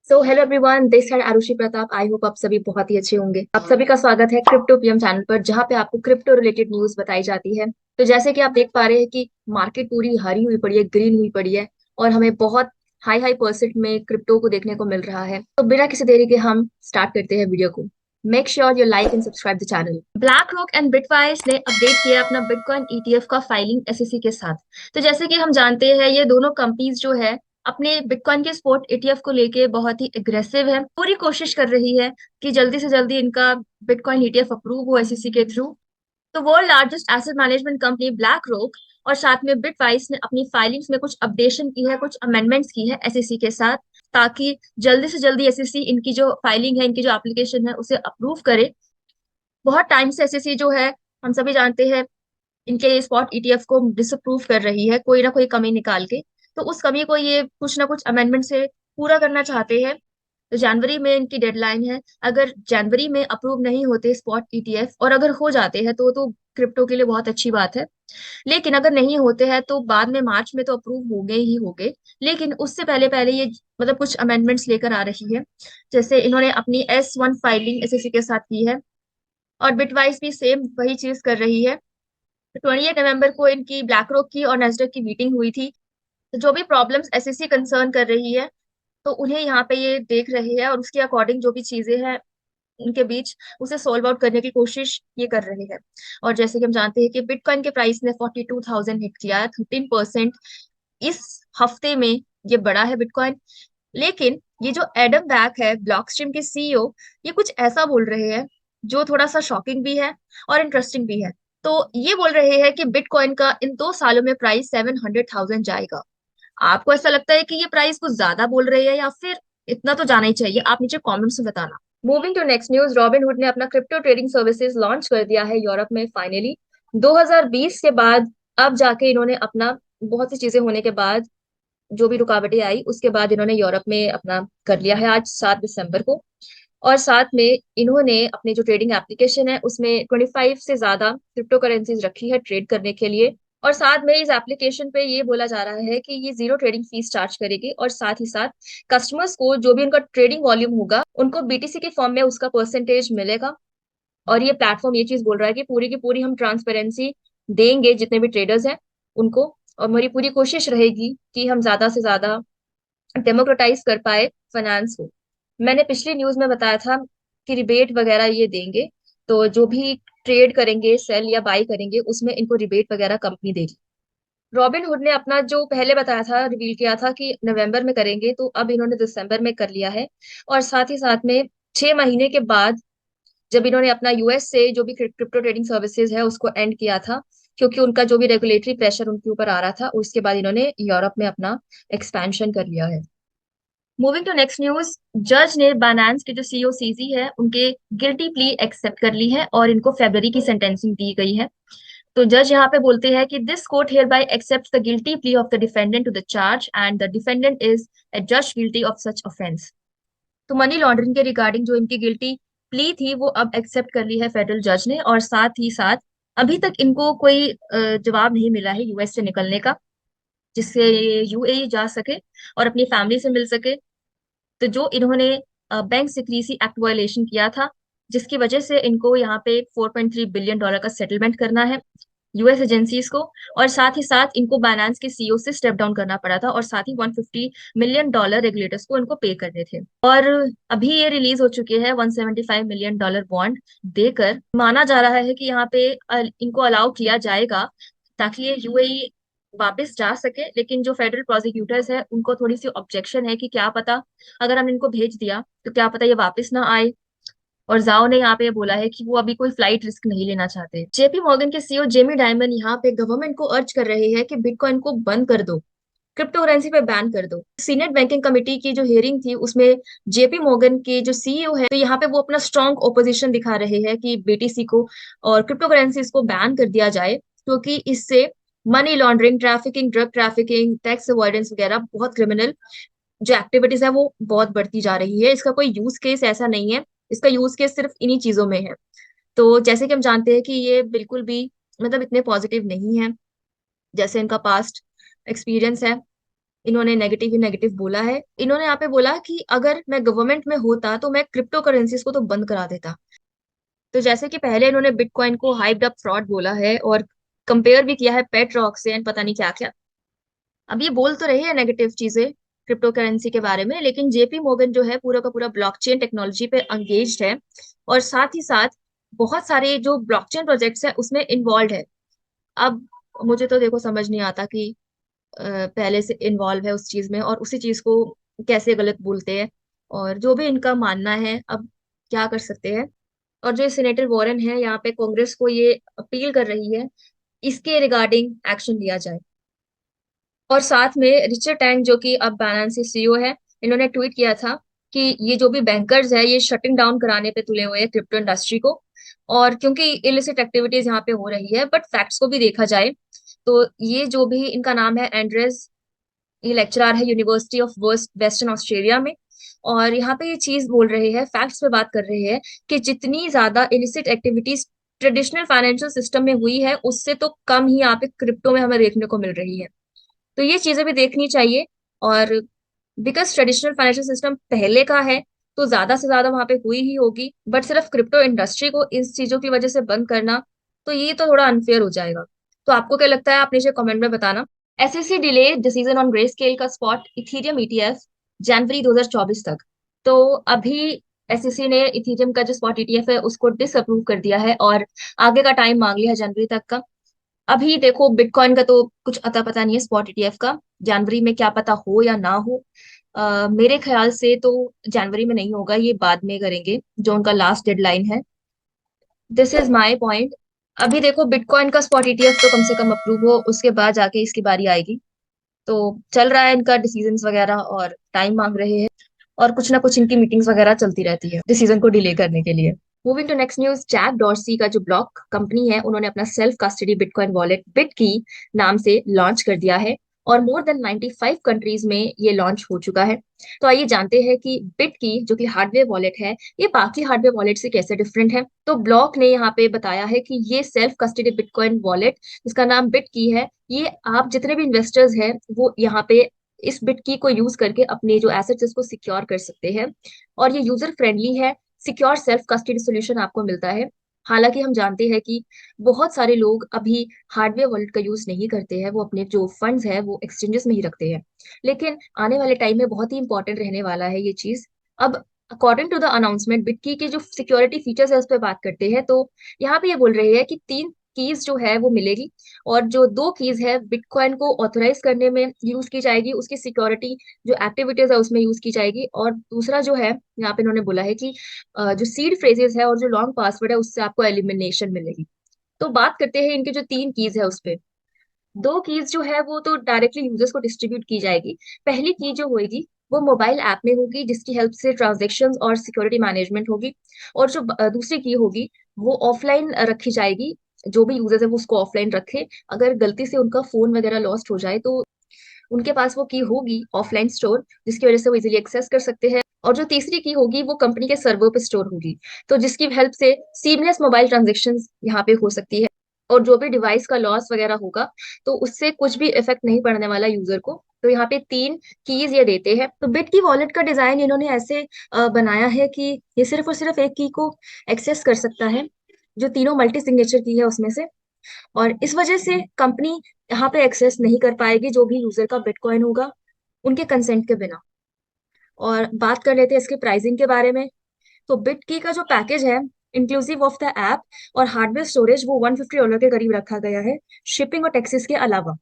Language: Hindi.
सो हेलो एवरीवन, दिस है आरुषि प्रताप। आई होप आप सभी बहुत ही अच्छे होंगे। आप सभी का स्वागत है क्रिप्टो पीएम चैनल पर, जहां पे आपको क्रिप्टो रिलेटेड न्यूज बताई जाती है। तो जैसे कि आप देख पा रहे हैं कि मार्केट पूरी हरी हुई पड़ी है, ग्रीन हुई पड़ी है, और हमें बहुत हाई हाई परसेंट में क्रिप्टो को देखने को मिल रहा है। तो बिना किसी देरी के हम स्टार्ट करते हैं वीडियो को। Make sure you like and subscribe the channel. Black rock and bitwise ने अपडेट किया अपना बिटकॉइन ईटीएफ का फाइलिंग एसईसी के साथ। तो जैसे कि हम जानते हैं, ये दोनों कंपनीज जो है अपने बिटकॉइन के स्पॉट एटीएफ को लेके बहुत ही एग्रेसिव है, पूरी कोशिश कर रही है कि जल्दी से जल्दी इनका बिटकॉइन ईटीएफ अप्रूव हो एसईसी के थ्रू। तो world largest asset management company black rock और साथ में बिटवाइस ने अपनी फाइलिंग्स में कुछ अपडेशन की है, कुछ अमेंडमेंट्स की है एसईसी के साथ, ताकि जल्दी से जल्दी एसईसी इनकी जो फाइलिंग है, इनकी जो एप्लीकेशन है, उसे अप्रूव करे। बहुत टाइम से एसईसी जो है, हम सभी जानते हैं, इनके स्पॉट ईटीएफ को डिसअप्रूव कर रही है, कोई ना कोई कमी निकाल के। तो उस कमी को ये कुछ ना कुछ अमेंडमेंट से पूरा करना चाहते हैं। तो जनवरी में इनकी डेडलाइन है। अगर जनवरी में अप्रूव नहीं होते स्पॉट ईटीएफ, और अगर हो जाते हैं तो क्रिप्टो के लिए बहुत अच्छी बात है। लेकिन अगर नहीं होते हैं तो बाद में मार्च में तो अप्रूव हो गए ही हो गए। लेकिन उससे पहले पहले ये मतलब कुछ अमेंडमेंट्स लेकर आ रही है। जैसे इन्होंने अपनी S1 फाइलिंग एसएससी के साथ की है, और बिटवाइस भी सेम वही चीज कर रही है। 28 नवंबर को इनकी ब्लैक रॉक की और नेस्डक की मीटिंग हुई थी। तो जो भी प्रॉब्लम्स एसएससी कंसर्न कर रही है, तो उन्हें यहाँ पे ये देख रहे हैं, और उसके अकॉर्डिंग जो भी चीजें हैं उनके बीच, उसे सॉल्व आउट करने की कोशिश ये कर रहे हैं। और जैसे कि हम जानते हैं कि बिटकॉइन के प्राइस ने 42,000 हिट किया है, 13% इस हफ्ते में ये बढ़ा है बिटकॉइन। लेकिन ये जो एडम बैक है, ब्लॉकस्ट्रीम के सीईओ, ये कुछ ऐसा बोल रहे हैं जो थोड़ा सा शॉकिंग भी है और इंटरेस्टिंग भी है। तो ये बोल रहे हैं कि बिटकॉइन का इन 2 सालों में प्राइस 700,000 जाएगा। आपको ऐसा लगता है कि ये प्राइस कुछ ज्यादा बोल रही है, या फिर इतना तो जाना ही चाहिए? आप नीचे कमेंट्स में बताना। Moving to next news, Robinhood ने अपना क्रिप्टो ट्रेडिंग सर्विसेज लॉन्च कर दिया है यूरोप में फाइनली। 2020 के बाद अब जाके इन्होंने अपना, बहुत सी चीजें होने के बाद, जो भी रुकावटें आई उसके बाद इन्होंने यूरोप में अपना कर लिया है आज 7 दिसंबर को। और साथ में इन्होंने अपने जो ट्रेडिंग एप्लीकेशन है उसमें 25 से ज्यादा क्रिप्टो करेंसीज रखी है ट्रेड करने के लिए। और साथ में इस एप्लीकेशन पे ये बोला जा रहा है कि ये जीरो ट्रेडिंग फीस चार्ज करेगी, और साथ ही साथ कस्टमर्स को जो भी उनका ट्रेडिंग वॉल्यूम होगा उनको बीटीसी के फॉर्म में उसका परसेंटेज मिलेगा। और ये प्लेटफॉर्म ये चीज बोल रहा है कि पूरी की पूरी हम ट्रांसपेरेंसी देंगे जितने भी ट्रेडर्स हैं उनको। और हमारी पूरी कोशिश रहेगी कि हम ज्यादा से ज्यादा डेमोक्रेटाइज कर पाए फाइनेंस को। मैंने पिछली न्यूज में बताया था कि रिबेट वगैरह ये देंगे। तो जो भी ट्रेड करेंगे, सेल या बाई करेंगे, उसमें इनको रिबेट वगैरह कंपनी देगी। रॉबिन हुड ने अपना जो पहले बताया था, रिवील किया था कि नवंबर में करेंगे, तो अब इन्होंने दिसंबर में कर लिया है। और साथ ही साथ में 6 महीने के बाद, जब इन्होंने अपना यूएस से जो भी क्रिप्टो ट्रेडिंग सर्विसेज है उसको एंड किया था, क्योंकि उनका जो भी रेगुलेटरी प्रेशर उनके ऊपर आ रहा था, उसके बाद इन्होंने यूरोप में अपना एक्सपेंशन कर लिया है। मूविंग टू नेक्स्ट न्यूज, जज ने बाइनेंस के जो सीईओ सीजी है उनके गिल्टी प्ली एक्सेप्ट कर ली है, और इनको फेब्रवरी की सेंटेंसिंग दी गई है। तो जज यहाँ पे बोलते हैं कि this court hereby accept the guilty plea of the defendant to the charge, and the defendant is adjust guilty of such offence. तो मनी लॉन्ड्रिंग के रिगार्डिंग जो इनकी गिल्टी प्ली थी वो अब एक्सेप्ट कर ली है फेडरल जज ने। और साथ ही साथ अभी तक इनको कोई जवाब नहीं मिला है यूएस से निकलने का, जिससे ये यूएई जा सके और अपनी फैमिली से मिल सके। तो जो इन्होंने बैंक सिक्रीसी एक्ट वायलेशन किया था, जिसकी वजह से इनको यहाँ पे $4.3 बिलियन का सेटलमेंट करना है यूएस एजेंसीज को। और साथ ही साथ इनको बाइनेंस के सीईओ से स्टेप डाउन करना पड़ा था, और साथ ही $150 मिलियन रेगुलेटर्स को इनको पे करने थे। और अभी ये रिलीज हो चुके हैं $175 मिलियन बॉन्ड देकर। माना जा रहा है कि यहाँ पे इनको अलाउ किया जाएगा ताकि ये यूएई वापस जा सके। लेकिन जो फेडरल प्रोसिक्यूटर्स है उनको थोड़ी सी ऑब्जेक्शन है कि क्या पता अगर हम इनको भेज दिया तो क्या पता ये वापस ना आए। और जाओ ने यहाँ पे बोला है कि वो अभी कोई फ्लाइट रिस्क नहीं लेना चाहते। जेपी मॉर्गन के सीईओ जेमी डायमंड यहाँ पे गवर्नमेंट को अर्ज कर रहे हैं कि बिटकॉइन को बंद कर दो, क्रिप्टो करेंसी पे बैन कर दो। सीनेट बैंकिंग कमेटी की जो हियरिंग थी उसमें जेपी मॉर्गन के जो सीईओ है, तो यहाँ पे वो अपना स्ट्रॉन्ग ओपोजिशन दिखा रहे हैं कि बीटीसी को और क्रिप्टो करेंसीज को बैन कर दिया जाए, क्योंकि इससे money laundering, trafficking, drug trafficking, tax avoidance वगैरह बहुत क्रिमिनल जो एक्टिविटीज है वो बहुत बढ़ती जा रही है। इसका कोई यूज केस ऐसा नहीं है, इसका यूज केस सिर्फ इन्हीं चीजों में है। तो जैसे कि हम जानते हैं कि ये बिल्कुल भी मतलब इतने पॉजिटिव नहीं है जैसे इनका पास्ट एक्सपीरियंस है। इन्होंने नेगेटिव ही नेगेटिव बोला है। इन्होंने यहाँ पे बोला कि अगर मैं गवर्नमेंट में होता तो मैं क्रिप्टो करेंसीज को तो बंद करा देता। तो जैसे कि पहले इन्होंने बिटकॉइन को हाइप्ड अप फ्रॉड बोला है और कंपेयर भी किया है पेट रॉक से एंड पता नहीं क्या क्या। अब ये बोल तो रहे हैं नेगेटिव चीजें क्रिप्टो करेंसी के बारे में, लेकिन जेपी मोर्गन जो है पूरा का पूरा ब्लॉकचेन टेक्नोलॉजी पे एंगेज्ड है और साथ ही साथ बहुत सारे जो ब्लॉकचेन प्रोजेक्ट्स हैं उसमें इन्वॉल्व है। अब मुझे तो देखो समझ नहीं आता कि पहले से इन्वॉल्व है उस चीज में और उसी चीज को कैसे गलत बोलते हैं। और जो भी इनका मानना है, अब क्या कर सकते हैं। और जो सेनेटर वॉरेन है यहाँ पे कांग्रेस को ये अपील कर रही है इसके रिगार्डिंग एक्शन लिया जाए। और साथ में रिचर्ड टैंग जो कि अब बायनेंस सीईओ है, इन्होंने ट्वीट किया था कि ये जो भी बैंकर्स है ये शटिंग डाउन कराने पे तुले हुए हैं क्रिप्टो इंडस्ट्री को। और क्योंकि इलिसिट एक्टिविटीज यहाँ पे हो रही है, बट फैक्ट्स को भी देखा जाए तो ये जो भी इनका नाम है एंड्रेस, ये लेक्चरर है यूनिवर्सिटी ऑफ वेस्टर्न ऑस्ट्रेलिया में। और यहाँ पे ये चीज बोल रहे हैं, फैक्ट्स पे बात कर रहे हैं कि जितनी ज्यादा illicit activities traditional financial system में हुई है उससे तो कम ही यहाँ पे क्रिप्टो में हमें देखने को मिल रही है। तो ये चीजें भी देखनी चाहिए। और बिकॉज ट्रेडिशनल फाइनेंशियल सिस्टम पहले का है तो ज्यादा से ज्यादा वहां पे हुई ही होगी, बट सिर्फ क्रिप्टो इंडस्ट्री को इस चीजों की वजह से बंद करना तो ये तो थोड़ा अनफेयर हो जाएगा। तो आपको क्या लगता है, आप नीचे कमेंट में बताना। SSC delay decision on grey scale का स्पॉट इथीरियम ईटीएफ जनवरी 2024 तक। तो अभी एसएससी ने इथीरियम का जो स्पॉट ईटीएफ है उसको डिसअप्रूव कर दिया है और आगे का टाइम मांग लिया है जनवरी तक का। अभी देखो बिटकॉइन का तो कुछ अता पता नहीं है स्पॉट ईटीएफ का, जनवरी में क्या पता हो या ना हो। मेरे ख्याल से तो जनवरी में नहीं होगा, ये बाद में करेंगे जो उनका लास्ट डेडलाइन है। This is my point. अभी देखो बिटकॉइन का स्पॉट ईटीएफ तो कम से कम अप्रूव हो उसके बाद जाके इसकी बारी आएगी। तो चल रहा है इनका डिसीजंस वगैरह और टाइम मांग रहे हैं और कुछ ना कुछ इनकी मीटिंग्स वगैरह चलती रहती है डिसीजन को डिले करने के लिए। Moving to next news, Jack Dorsey का जो ब्लॉक कंपनी है उन्होंने अपना self custody bitcoin wallet Bitkey नाम से लॉन्च कर दिया है और मोर देन 95 कंट्रीज में ये लॉन्च हो चुका है। तो आइए जानते हैं कि बिट की जो कि हार्डवेयर वॉलेट है ये बाकी हार्डवेयर वॉलेट से कैसे डिफरेंट है। तो ब्लॉक ने यहाँ पे बताया है कि ये सेल्फ कस्टडी बिटकॉइन वॉलेट जिसका नाम बिट की है, ये आप जितने भी इन्वेस्टर्स हैं वो यहाँ पे इस बिट की को यूज करके अपने जो एसेट्स उसको सिक्योर कर सकते हैं। और ये यूजर फ्रेंडली है, सिक्योर सेल्फ कस्टडी सोल्यूशन आपको मिलता है। हालांकि हम जानते हैं कि बहुत सारे लोग अभी हार्डवेयर वॉलेट का यूज नहीं करते हैं, वो अपने जो फंड्स है वो एक्सचेंजेस में ही रखते हैं। लेकिन आने वाले टाइम में बहुत ही इंपॉर्टेंट रहने वाला है ये चीज। अब अकॉर्डिंग टू द अनाउंसमेंट बिटकी के जो सिक्योरिटी फीचर्स है उस पर बात करते हैं तो यहाँ पे ये बोल रहे हैं कि 3 कीज जो है वो मिलेगी और जो 2 कीज है बिटकॉइन को ऑथराइज करने में यूज की जाएगी, उसकी सिक्योरिटी जो एक्टिविटीज है उसमें यूज की जाएगी। और दूसरा जो है यहाँ पे इन्होंने बोला है कि जो सीड फ्रेजेस है और जो लॉन्ग पासवर्ड है उससे आपको एलिमिनेशन मिलेगी। तो बात करते हैं इनके जो 3 कीज है उस पे। 2 कीज जो है वो तो डायरेक्टली यूजर्स को डिस्ट्रीब्यूट की जाएगी। पहली की जो होगी वो मोबाइल ऐप में होगी जिसकी हेल्प से ट्रांजेक्शन्स और सिक्योरिटी मैनेजमेंट होगी। और जो दूसरी की होगी वो ऑफलाइन रखी जाएगी, जो भी यूजर्स है वो उसको ऑफलाइन रखे। अगर गलती से उनका फोन वगैरह लॉस्ट हो जाए तो उनके पास वो की होगी ऑफलाइन स्टोर जिसकी वजह से वो इजीली एक्सेस कर सकते हैं। और जो तीसरी की होगी वो कंपनी के सर्वर पे स्टोर होगी, तो जिसकी हेल्प से सीमलेस मोबाइल ट्रांजेक्शन यहाँ पे हो सकती है। और जो भी डिवाइस का लॉस वगैरह होगा तो उससे कुछ भी इफेक्ट नहीं पड़ने वाला यूजर को। तो यहाँ पे 3 कीज ये देते हैं। तो बिट की वॉलेट का डिजाइन इन्होंने ऐसे बनाया है कि ये सिर्फ और सिर्फ एक की को एक्सेस कर सकता है जो तीनों मल्टी सिग्नेचर की है उसमें से। और इस वजह से कंपनी यहाँ पे एक्सेस नहीं कर पाएगी जो भी यूजर का बिटकॉइन होगा उनके कंसेंट के बिना। और बात कर लेते हैं इसके प्राइसिंग के बारे में। तो बिटकी का जो पैकेज है इंक्लूसिव ऑफ द ऐप और हार्डवेयर स्टोरेज वो $150 के करीब रखा गया है, शिपिंग और टैक्सेस के अलावा।